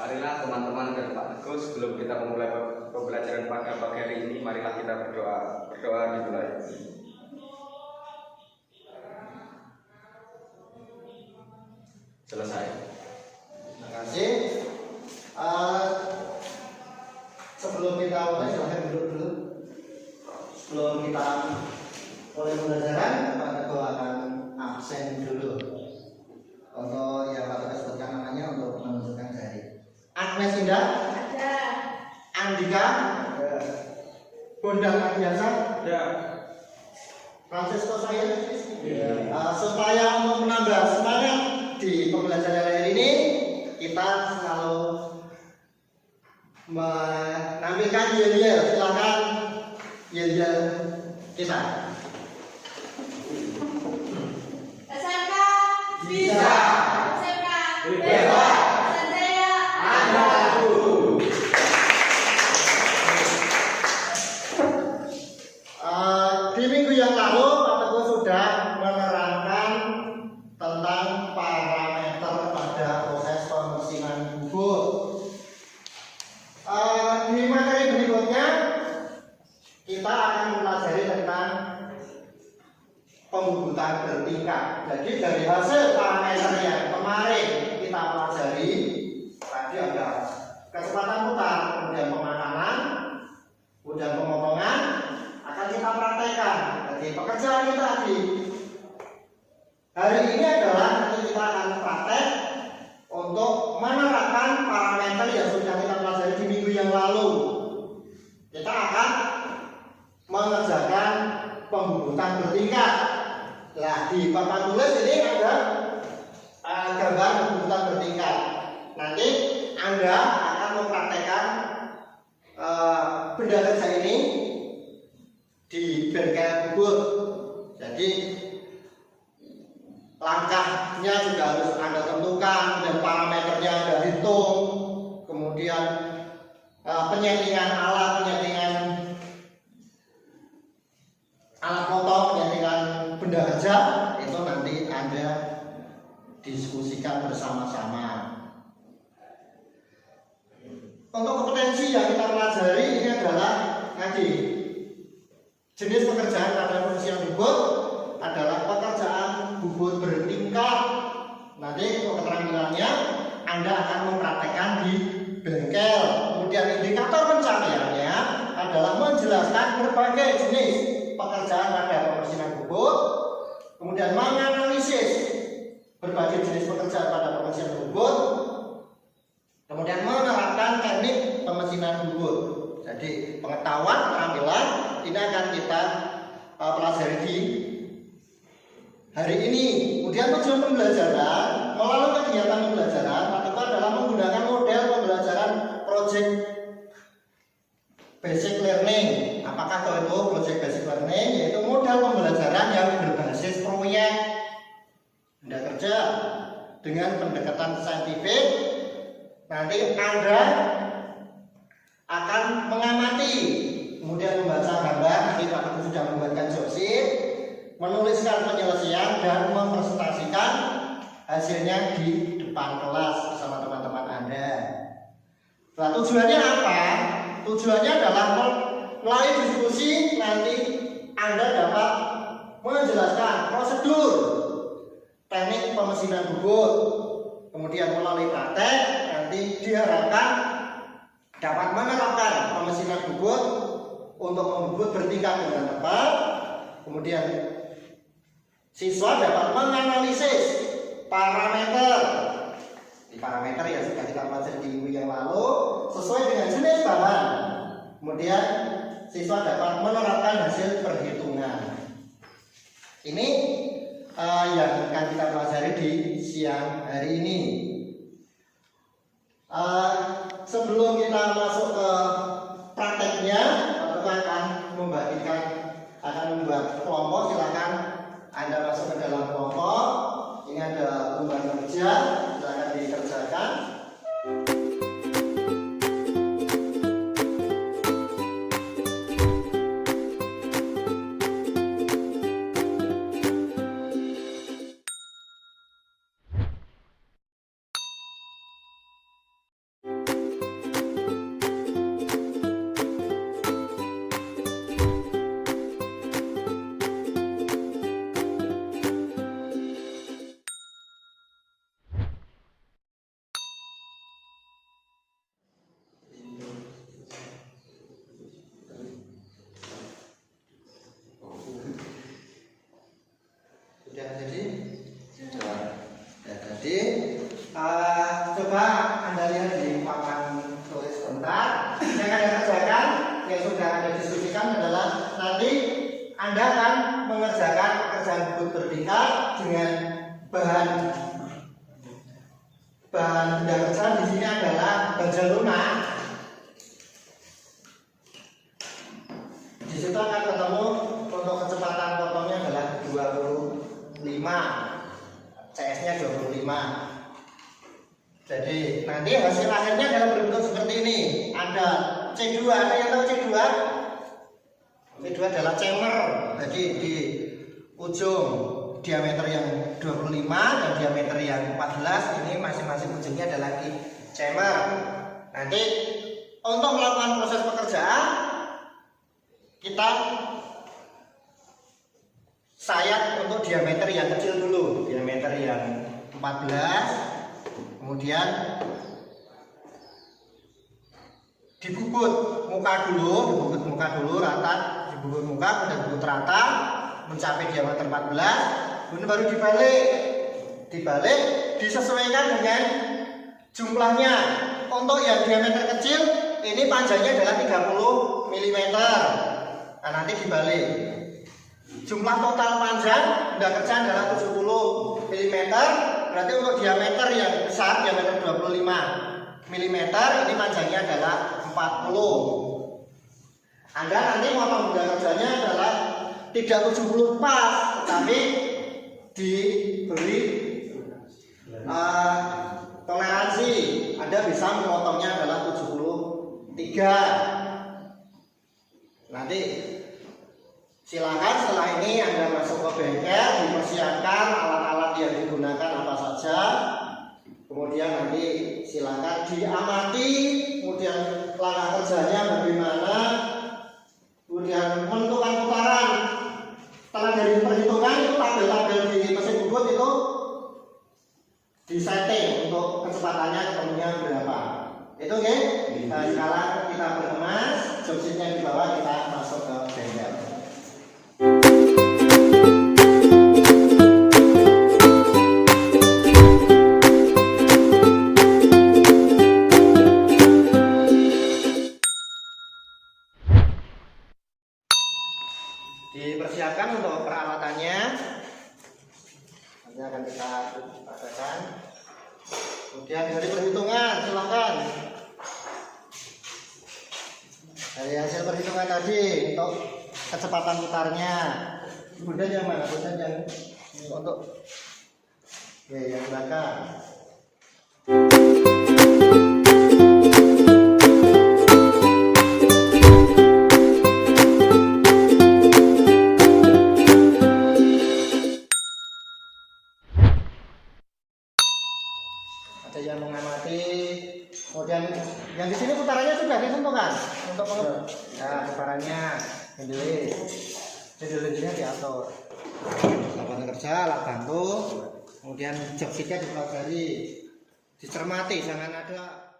Marilah teman-teman dan Pak Teguh, sebelum kita memulai pembelajaran pada pagi hari ini, marilah kita berdoa. Berdoa dimulai. Selesai. Terima kasih. Sebelum kita mulai, silahkan duduk dulu. Sebelum kita mulai pembelajaran, Pak Teguh akan absen dulu. Untuk yang Pak Teguh sebutkan namanya untuk menunjukkan jari. Agnes Indah? Ada. Andika? Ada. Bondang Adiasa? Ya. Francisco saya? Supaya untuk menambah semangat di pembelajaran hari ini, kita selalu menampilkan yel-yel. Silakan yel-yel kita. SMK bisa. SMK Bebas. Sanjaya Ada guru. Di minggu yang lalu Pak Teguh sudah menerangkan tentang parameter pada proses pembersihan bubur. Di materi berikutnya kita akan mempelajari tentang pembubutan bertingkat. Jadi dari hasil parameter yang kemarin kita pelajari, tadi ada kecepatan putar, kemudian pemakanan, kemudian pemotongan, akan kita praktekkan. Jadi pekerjaan kita di hari ini adalah nanti kita akan praktek untuk menerapkan parameter yang sudah kita pelajari di minggu yang lalu. Kita akan mengerjakan pembubutan bertingkat. Nah, di papan tulis ini ada gambar pembubutan bertingkat. Nanti Anda akan mempraktekkan benda kerja ini di bengkel bubur. Jadi langkahnya juga harus Anda tentukan, dan parameternya Anda hitung, kemudian penyetingan alat, penyetingan alat potong, penyetingan benda kerja itu nanti Anda diskusikan bersama-sama. Untuk kompetensi yang kita pelajari ini adalah tadi jenis pekerjaan pada pembersihan bubur adalah pekerjaan bubur bertingkat. Nanti untuk keterampilannya Anda akan mempraktekkan di bengkel. Kemudian indikator pencapaiannya adalah menjelaskan berbagai jenis pekerjaan pada pembersihan bubur, kemudian menganalisis berbagai jenis pekerjaan pada pembersihan bubur, kemudian menerapkan teknik pemesinan bubur. Jadi pengetahuan keterampilan ini akan kita pelajari di hari ini. Kemudian tujuan pembelajaran melalui kegiatan pembelajaran itu adalah menggunakan model pembelajaran project basic learning. Apakah itu project basic learning? Yaitu model pembelajaran yang berbasis proyek benda kerja dengan pendekatan saintifik. Nanti Anda akan mengamati, kemudian membaca gambar. Nanti Pak Teguh sudah membuatkan joksit, menuliskan penyelesaian dan mempresentasikan hasilnya di depan kelas bersama teman-teman Anda. Nah, tujuannya apa? Tujuannya adalah melalui diskusi nanti Anda dapat menjelaskan prosedur teknik pemesinan bubur. Kemudian melalui praktek nanti diharapkan dapat menerapkan pemesinan bubur untuk membubut bertingkat dengan tepat. Kemudian siswa dapat menganalisis parameter. Di parameter yang sudah kita pelajari di minggu yang lalu sesuai dengan jenis bahan. Kemudian siswa dapat menerapkan hasil perhitungan. Ini yang akan kita pelajari di siang hari ini. Sebelum kita masuk ke prakteknya, kita akan membuat kelompok. Silakan Anda masuk ke dalam kelompok. Ini ada lembar kerja, silakan dikerjakan. lihat di papan tulis sebentar. Yang Anda kerjakan, yang sudah Anda diskusikan adalah nanti Anda akan mengerjakan pekerjaan bubut bertingkat dengan bahan benda kerjaan di sini adalah baja lunak. Di situ akan ketemu untuk kecepatan potongnya adalah 25, CS-nya 25. Jadi nanti hasil akhirnya dalam berbentuk seperti ini. Ada C2, ada yang tahu C2? C2 adalah chamber. Jadi di ujung diameter yang 25 dan diameter yang 14 ini masing-masing ujungnya adalah di chamber. Nanti untuk melakukan proses pekerjaan kita sayat untuk diameter yang kecil dulu, diameter yang 14. Kemudian dibubut muka dulu rata, dibubut muka kemudian dibubut rata mencapai diameter 14, kemudian baru dibalik disesuaikan dengan jumlahnya. Untuk yang diameter kecil ini panjangnya adalah 30 mm. Nah, nanti dibalik. Jumlah total panjang benda kerjaan adalah 70 mm. Berarti untuk diameter yang besar, diameter 25 mm, ini panjangnya adalah 40. Anda nanti potong benda kerjanya adalah tidak 70 pas, tetapi diberi toleransi. Anda bisa memotongnya adalah 73. Nanti silakan setelah ini Anda masuk ke bengkel, dipersiapkan alat-alat yang digunakan apa saja. Kemudian nanti silakan diamati, kemudian langkah kerjanya bagaimana, kemudian menentukan putaran. Setelah dari perhitungan itu tabel-tabel di mesin bubut itu disetting untuk kecepatannya ketemunya berapa. Itu oke? Nah, sekarang kita berkemas, job sheet-nya di bawah, kita masuk ke bengkel. Dipersiapkan untuk peralatannya. Nanti akan kita paksakan. Kemudian dari perhitungan, silakan. Dari hasil perhitungan tadi untuk kecepatan putarnya. Kemudian yang mana? Kemudian yang untuk yang belakang. Ada yang mengamati, kemudian yang di sini putarannya sudah ditentukan untuk ya putarannya pendelisnya diatur, lapangan kerja, alat bantu, kemudian job sheet-nya dipelajari, dicermati, jangan ada.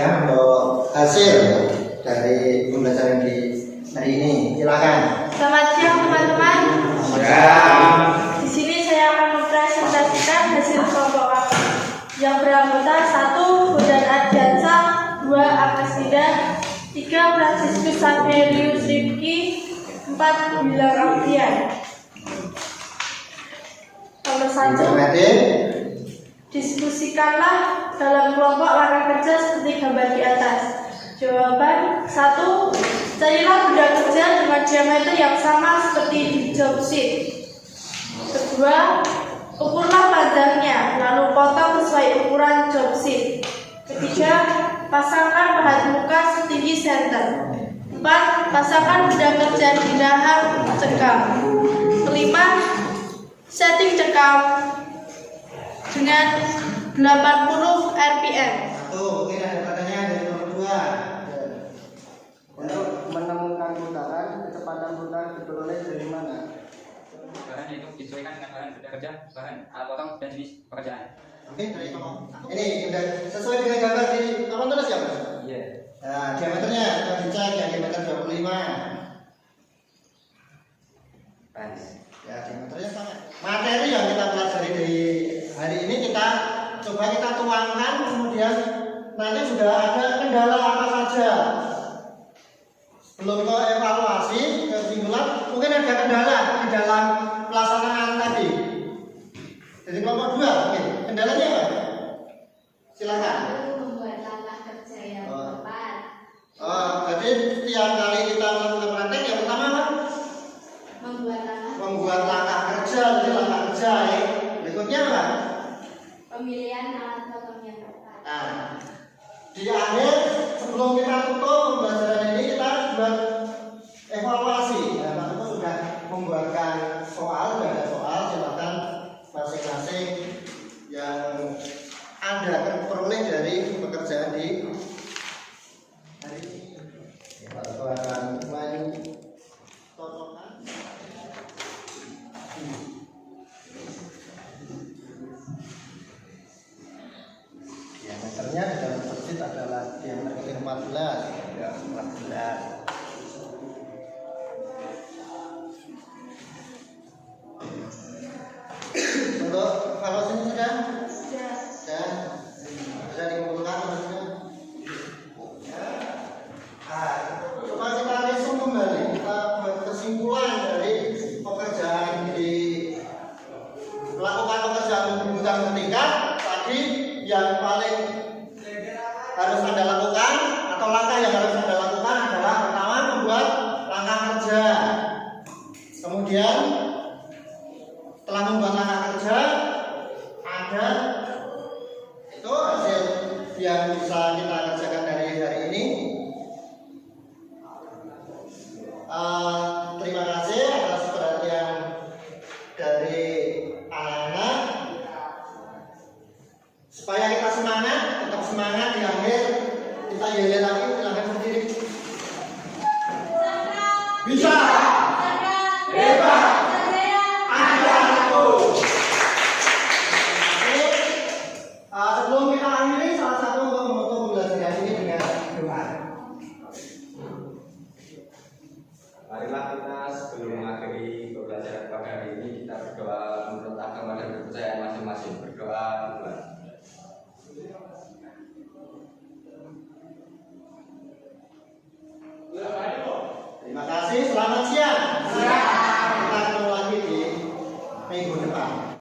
Untuk hasil dari pembelajaran di hari ini, silakan. Selamat siang teman-teman. Di sini saya akan mempresentasikan hasil kelompok kami yang beranggota 1. Bondan Ardiansa, 2. Agnes Linda, 3. Franciscus Saverius Rifki, 4. Bilar Audian. Nomor 1. Diskusikanlah dalam kelompok langkah kerja seperti gambar di atas. Jawaban 1. Carilah benda kerja dengan diameter yang sama seperti di job sheet. Kedua, ukurlah panjangnya, lalu potong sesuai ukuran job sheet. Ketiga, pasangkan bahan muka setinggi center. 4. Pasangkan benda kerja di dalam cekam. Kelima, Setting cekam dengan 80 rpm. Satu, mungkin ada pertanyaan dari nomor 2. Untuk menemukan putaran, kecepatan putar diperoleh dari mana? Bahan itu disesuaikan dengan bahan benda kerja, bahan alat potong, dan jenis pekerjaan. Oke, dari kamu. Ini udah sesuai dengan gambar di papan tulis ya, Mas? Iya. Nah, diameternya kita dicek ya, diameter 25. Pas. Ya, diameternya sama. Materi yang kita pelajari dari hari ini kita coba kita tuangkan, kemudian nanti sudah ada kendala apa saja. Sebelum ke evaluasi, ke simulasi, mungkin ada kendala di dalam pelaksanaan tadi. Jadi kelompok 2, mungkin kendalanya apa? Silakan. Membuat langkah kerja yang tepat. Berarti setiap kali kita melakukan praktek yang pertama apa? Membuat langkah kerja, jadi langkah kerja ya. Berikutnya apa? Pemilihan alat potong yang tepat. Nah, di akhir sebelum kita tutup pembelajaran ini kita buat evaluasi. Nah, Pak Tutu sudah membuatkan soal, sudah ada soal, silakan masing-masing yang Anda peroleh dari pekerjaan di hari ini. Ya, Pak Tutu akan mencontohkan. Diameternya di dalam masjid adalah diameter 14. Ya, 14. Untuk evaluasinya sudah? Sudah. Sudah dikumpulkan maksudnya? Ya. Coba kita resum kembali. Kita buat kesimpulan dari pekerjaan di melakukan pekerjaan kebutuhan bertingkat tadi yang paling harus Anda lakukan atau langkah yang harus Anda lakukan adalah pertama membuat langkah kerja. Kemudian setelah membuat langkah kerja ada itu hasil yang bisa kita kerjakan dari hari ini. Terima kasih atas perhatian dari anak-anak. Supaya kita semangat, tetap semangat di akhir kita yel lagi silahkan berdiri. Bisa. Hebat. Anakku. Oke. Sebelum kita akhiri, salah satu untuk menutup pembelajaran ini dengan doa. Marilah kita sebelum mengakhiri pembelajaran pada hari ini kita berdoa menurut agama dan kepercayaan masing-masing. Berdoa Tuhan. Terima kasih, selamat siang. Kita ketemu lagi di minggu depan.